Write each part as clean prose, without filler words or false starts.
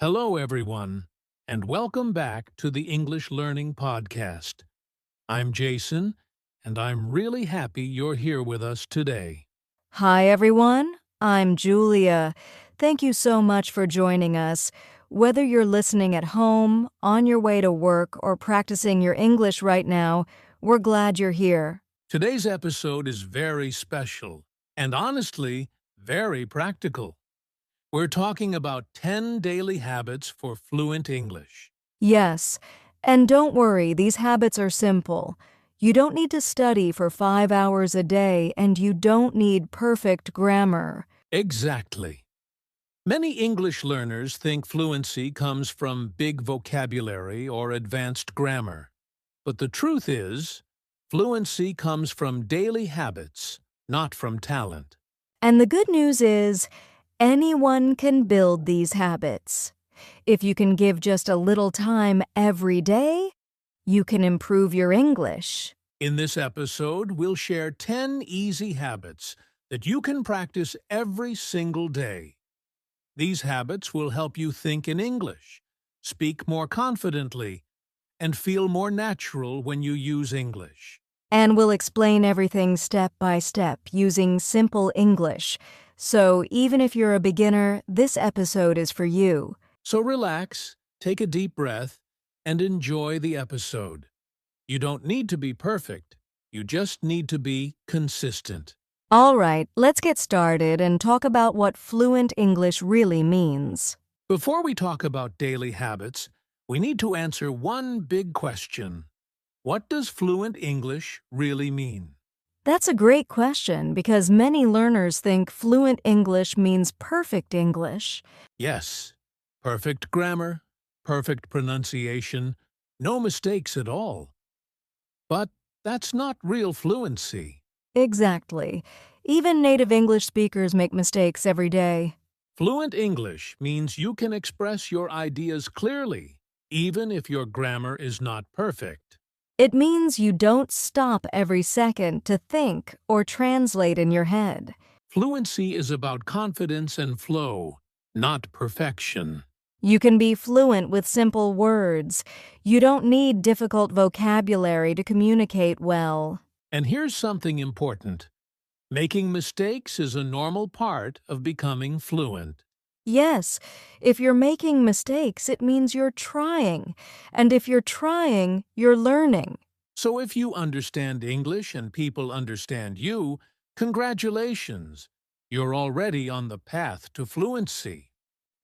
Hello, everyone, and welcome back to the English Learning Podcast. I'm Jason, and I'm really happy you're here with us today. Hi, everyone. I'm Julia. Thank you so much for joining us. Whether you're listening at home, on your way to work, or practicing your English right now, we're glad you're here. Today's episode is very special and honestly, very practical. We're talking about 10 daily habits for fluent English. Yes, and don't worry, these habits are simple. You don't need to study for 5 hours a day, and you don't need perfect grammar. Exactly. Many English learners think fluency comes from big vocabulary or advanced grammar. But the truth is, fluency comes from daily habits, not from talent. And the good news is, anyone can build these habits. If you can give just a little time every day, you can improve your English. In this episode, we'll share 10 easy habits that you can practice every single day. These habits will help you think in English, speak more confidently, and feel more natural when you use English. And we'll explain everything step by step using simple English. So even if you're a beginner, this episode is for you. So relax, take a deep breath, and enjoy the episode. You don't need to be perfect. You just need to be consistent. All right, let's get started and talk about what fluent English really means. Before we talk about daily habits, we need to answer one big question. What does fluent English really mean? That's a great question because many learners think fluent English means perfect English. Yes, perfect grammar, perfect pronunciation, no mistakes at all. But that's not real fluency. Exactly. Even native English speakers make mistakes every day. Fluent English means you can express your ideas clearly, even if your grammar is not perfect. It means you don't stop every second to think or translate in your head. Fluency is about confidence and flow, not perfection. You can be fluent with simple words. You don't need difficult vocabulary to communicate well. And here's something important. Making mistakes is a normal part of becoming fluent. Yes, if you're making mistakes, it means you're trying. And if you're trying, you're learning. So if you understand English and people understand you, congratulations! You're already on the path to fluency.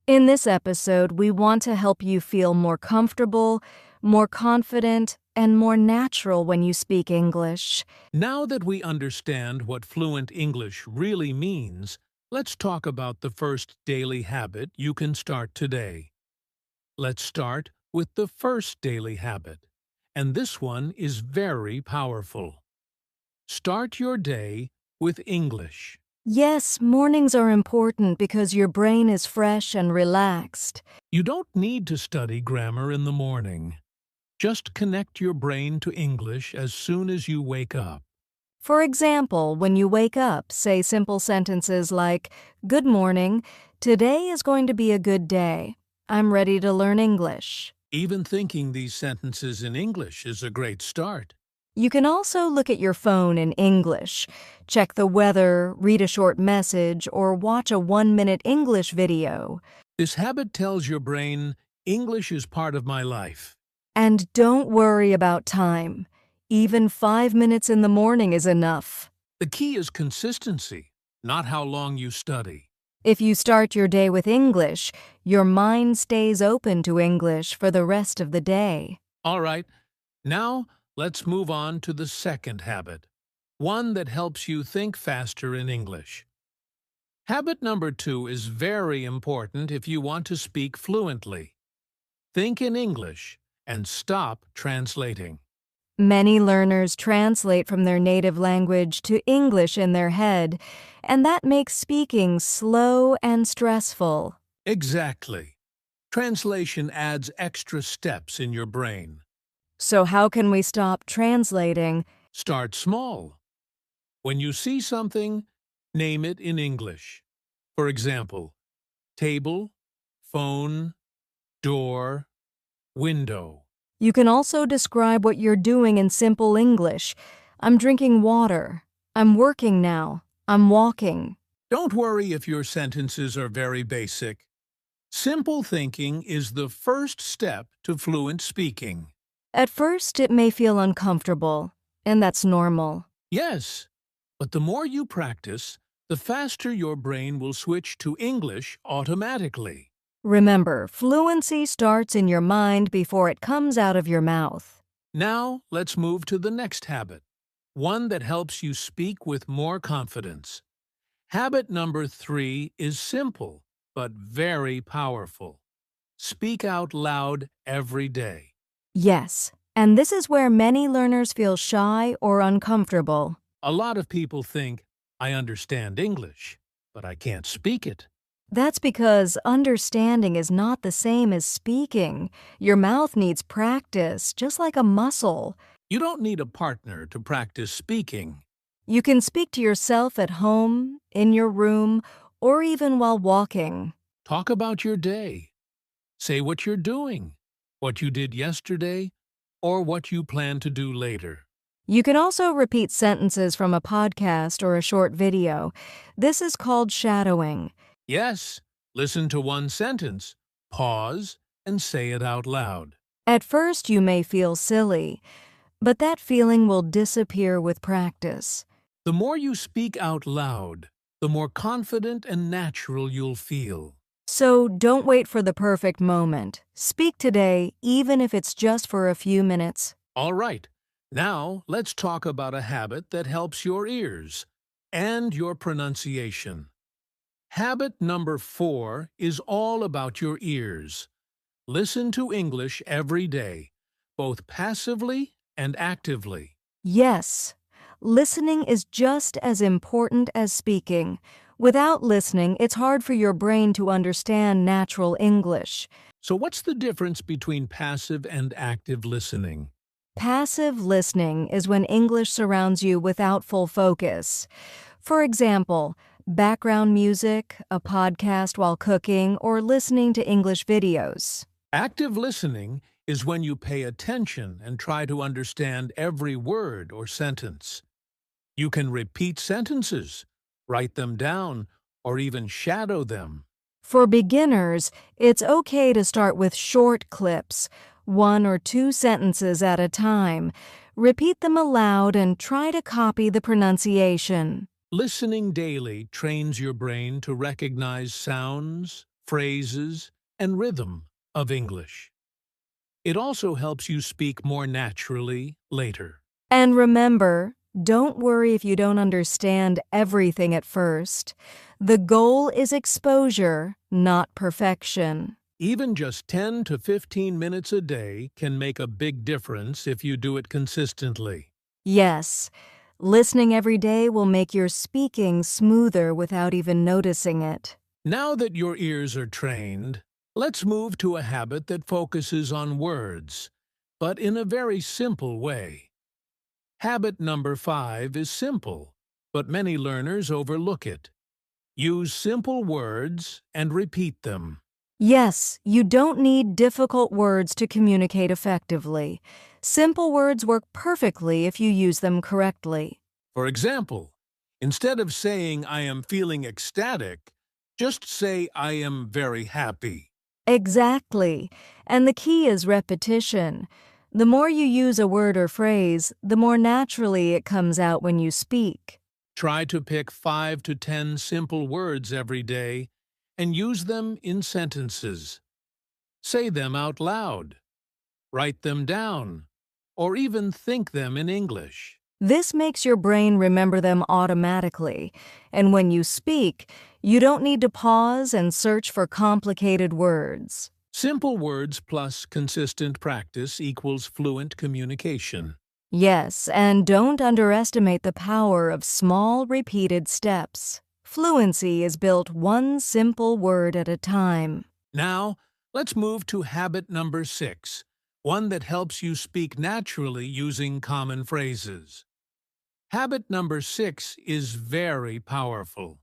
In this episode, we want to help you feel more comfortable, more confident, and more natural when you speak English. Now that we understand what fluent English really means, let's talk about the first daily habit you can start today. Let's start with the first daily habit, and this one is very powerful. Start your day with English. Yes, mornings are important because your brain is fresh and relaxed. You don't need to study grammar in the morning. Just connect your brain to English as soon as you wake up. For example, when you wake up, say simple sentences like, "Good morning, today is going to be a good day. I'm ready to learn English." Even thinking these sentences in English is a great start. You can also look at your phone in English, check the weather, read a short message, or watch a 1-minute English video. This habit tells your brain, English is part of my life. And don't worry about time. Even 5 minutes in the morning is enough. The key is consistency, not how long you study. If you start your day with English, your mind stays open to English for the rest of the day. All right, now let's move on to the second habit, one that helps you think faster in English. Habit number 2 is very important if you want to speak fluently. Think in English and stop translating. Many learners translate from their native language to English in their head, and that makes speaking slow and stressful. Exactly. Translation adds extra steps in your brain. So how can we stop translating? Start small. When you see something, name it in English. For example, table, phone, door, window. You can also describe what you're doing in simple English. I'm drinking water. I'm working now. I'm walking. Don't worry if your sentences are very basic. Simple thinking is the first step to fluent speaking. At first, it may feel uncomfortable, and that's normal. Yes, but the more you practice, the faster your brain will switch to English automatically. Remember, fluency starts in your mind before it comes out of your mouth. Now, let's move to the next habit, one that helps you speak with more confidence. Habit number 3 is simple, but very powerful. Speak out loud every day. Yes, and this is where many learners feel shy or uncomfortable. A lot of people think, I understand English, but I can't speak it. That's because understanding is not the same as speaking. Your mouth needs practice, just like a muscle. You don't need a partner to practice speaking. You can speak to yourself at home, in your room, or even while walking. Talk about your day. Say what you're doing, what you did yesterday, or what you plan to do later. You can also repeat sentences from a podcast or a short video. This is called shadowing. Yes, listen to one sentence, pause, and say it out loud. At first, you may feel silly, but that feeling will disappear with practice. The more you speak out loud, the more confident and natural you'll feel. So don't wait for the perfect moment. Speak today, even if it's just for a few minutes. All right, now let's talk about a habit that helps your ears and your pronunciation. Habit number 4 is all about your ears. Listen to English every day, both passively and actively. Yes, listening is just as important as speaking. Without listening, it's hard for your brain to understand natural English. So what's the difference between passive and active listening? Passive listening is when English surrounds you without full focus. For example, background music, a podcast while cooking, or listening to English videos. Active listening is when you pay attention and try to understand every word or sentence. You can repeat sentences, write them down, or even shadow them. For beginners, it's okay to start with short clips, 1 or 2 sentences at a time. Repeat them aloud and try to copy the pronunciation. Listening daily trains your brain to recognize sounds, phrases, and rhythm of English. It also helps you speak more naturally later. And remember, don't worry if you don't understand everything at first. The goal is exposure, not perfection. Even just 10 to 15 minutes a day can make a big difference if you do it consistently. Yes, listening every day will make your speaking smoother without even noticing it. Now that your ears are trained, let's move to a habit that focuses on words, but in a very simple way. Habit number 5 is simple, but many learners overlook it. Use simple words and repeat them. Yes, you don't need difficult words to communicate effectively. Simple words work perfectly if you use them correctly. For example, instead of saying I am feeling ecstatic, just say I am very happy. Exactly. And the key is repetition. The more you use a word or phrase, the more naturally it comes out when you speak. Try to pick 5 to 10 simple words every day and use them in sentences. Say them out loud. Write them down, or even think them in English. This makes your brain remember them automatically, and when you speak, you don't need to pause and search for complicated words. Simple words plus consistent practice equals fluent communication. Yes, and don't underestimate the power of small, repeated steps. Fluency is built one simple word at a time. Now, let's move to habit number 6, one that helps you speak naturally using common phrases. Habit number 6 is very powerful.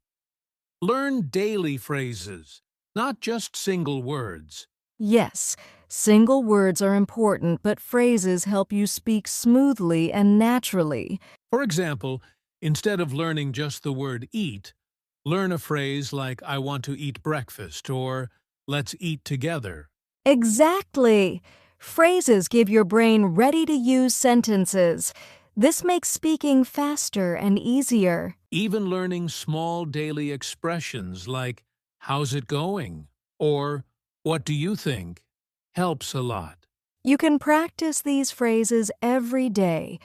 Learn daily phrases, not just single words. Yes, single words are important, but phrases help you speak smoothly and naturally. For example, instead of learning just the word eat, learn a phrase like I want to eat breakfast or let's eat together. Exactly. Phrases give your brain ready-to-use sentences. This makes speaking faster and easier. Even learning small daily expressions like how's it going or what do you think helps a lot. You can practice these phrases every day.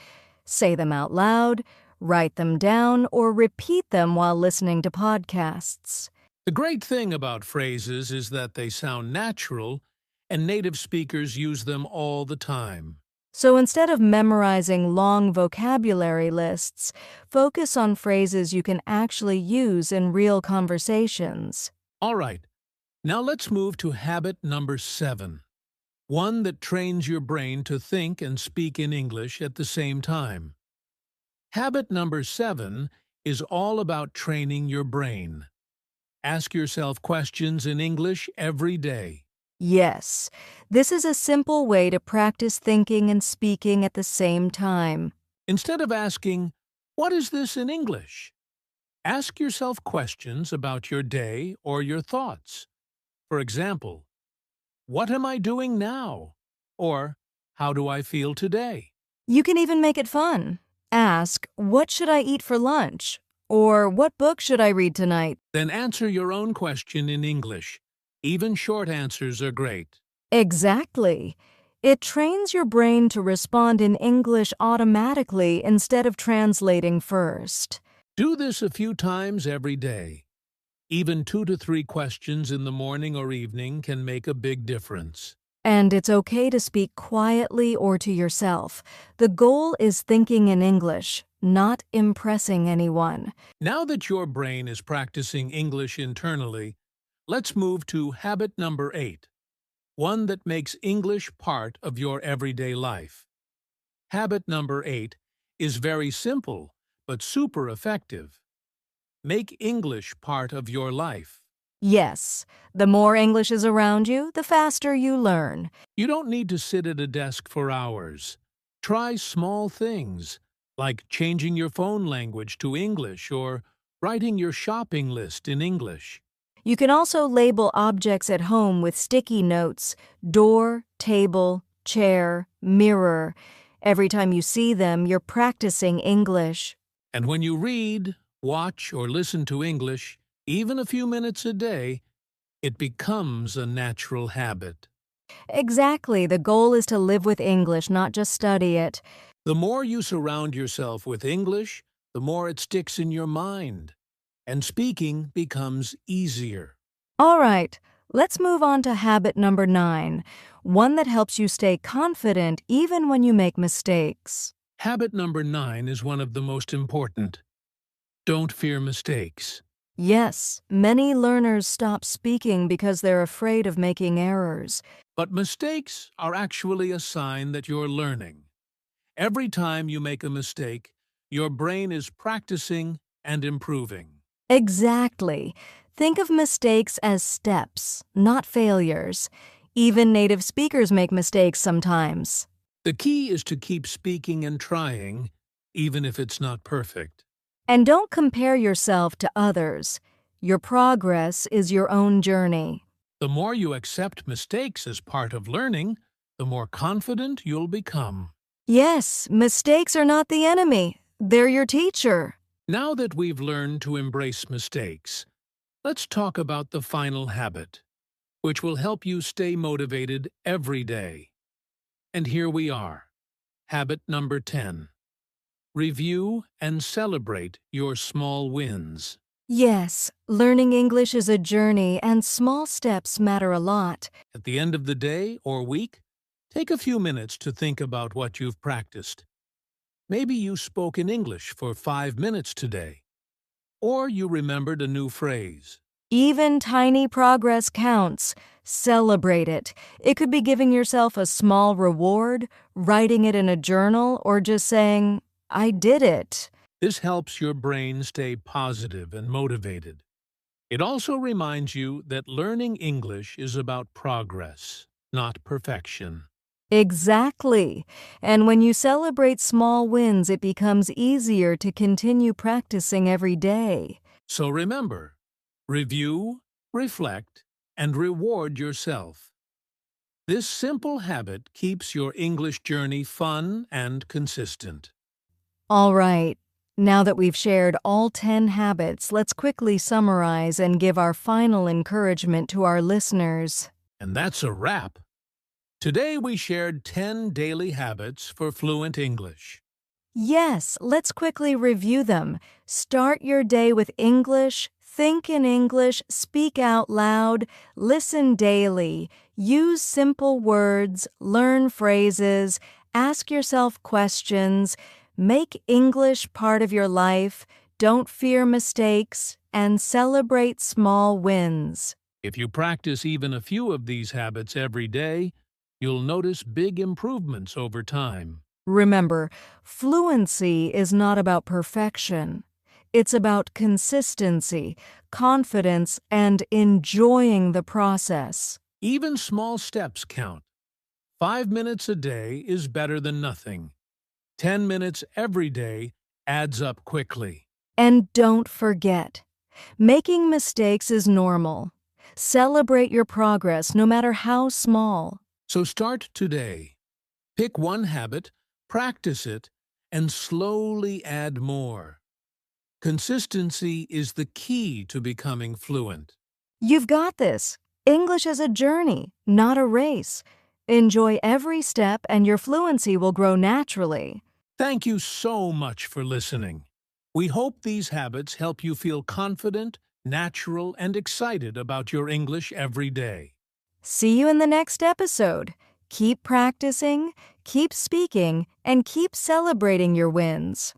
Say them out loud, write them down, or repeat them while listening to podcasts. The great thing about phrases is that they sound natural and native speakers use them all the time. So instead of memorizing long vocabulary lists, focus on phrases you can actually use in real conversations. All right, now let's move to habit number 7, one that trains your brain to think and speak in English at the same time. Habit number 7 is all about training your brain. Ask yourself questions in English every day. Yes, this is a simple way to practice thinking and speaking at the same time. Instead of asking, "What is this in English?" ask yourself questions about your day or your thoughts. For example, what am I doing now? Or how do I feel today? You can even make it fun. Ask, what should I eat for lunch? Or what book should I read tonight? Then answer your own question in English. Even short answers are great. Exactly. It trains your brain to respond in English automatically instead of translating first. Do this a few times every day. Even 2 to 3 questions in the morning or evening can make a big difference. And it's okay to speak quietly or to yourself. The goal is thinking in English, not impressing anyone. Now that your brain is practicing English internally, let's move to habit number 8, one that makes English part of your everyday life. Habit number 8 is very simple, but super effective. Make English part of your life. Yes, the more English is around you, the faster you learn. You don't need to sit at a desk for hours. Try small things, like changing your phone language to English or writing your shopping list in English. You can also label objects at home with sticky notes: door, table, chair, mirror. Every time you see them, you're practicing English. And when you read, watch, or listen to English, even a few minutes a day, it becomes a natural habit. Exactly, the goal is to live with English, not just study it. The more you surround yourself with English, the more it sticks in your mind, and speaking becomes easier. All right, let's move on to habit number 9, one that helps you stay confident even when you make mistakes. Habit number 9 is one of the most important. Don't fear mistakes. Yes, many learners stop speaking because they're afraid of making errors. But mistakes are actually a sign that you're learning. Every time you make a mistake, your brain is practicing and improving. Exactly. Think of mistakes as steps, not failures. Even native speakers make mistakes sometimes. The key is to keep speaking and trying, even if it's not perfect. And don't compare yourself to others. Your progress is your own journey. The more you accept mistakes as part of learning, the more confident you'll become. Yes, mistakes are not the enemy. They're your teacher. Now that we've learned to embrace mistakes, let's talk about the final habit, which will help you stay motivated every day. And here we are. Habit number 10. Review and celebrate your small wins. Yes, learning English is a journey and small steps matter a lot. At the end of the day or week, take a few minutes to think about what you've practiced. Maybe you spoke in English for 5 minutes today, or you remembered a new phrase. Even tiny progress counts. Celebrate it. It could be giving yourself a small reward, writing it in a journal, or just saying, I did it. This helps your brain stay positive and motivated. It also reminds you that learning English is about progress, not perfection. Exactly. And when you celebrate small wins, it becomes easier to continue practicing every day. So remember, review, reflect, and reward yourself. This simple habit keeps your English journey fun and consistent. All right. Now that we've shared all 10 habits, let's quickly summarize and give our final encouragement to our listeners. And that's a wrap. Today we shared 10 daily habits for fluent English. Yes, let's quickly review them. Start your day with English, think in English, speak out loud, listen daily, use simple words, learn phrases, ask yourself questions, make English part of your life, don't fear mistakes, and celebrate small wins. If you practice even a few of these habits every day, you'll notice big improvements over time. Remember, fluency is not about perfection. It's about consistency, confidence, and enjoying the process. Even small steps count. 5 minutes a day is better than nothing. 10 minutes every day adds up quickly. And don't forget, making mistakes is normal. Celebrate your progress no matter how small. So start today. Pick one habit, practice it, and slowly add more. Consistency is the key to becoming fluent. You've got this. English is a journey, not a race. Enjoy every step and your fluency will grow naturally. Thank you so much for listening. We hope these habits help you feel confident, natural, and excited about your English every day. See you in the next episode. Keep practicing, keep speaking, and keep celebrating your wins.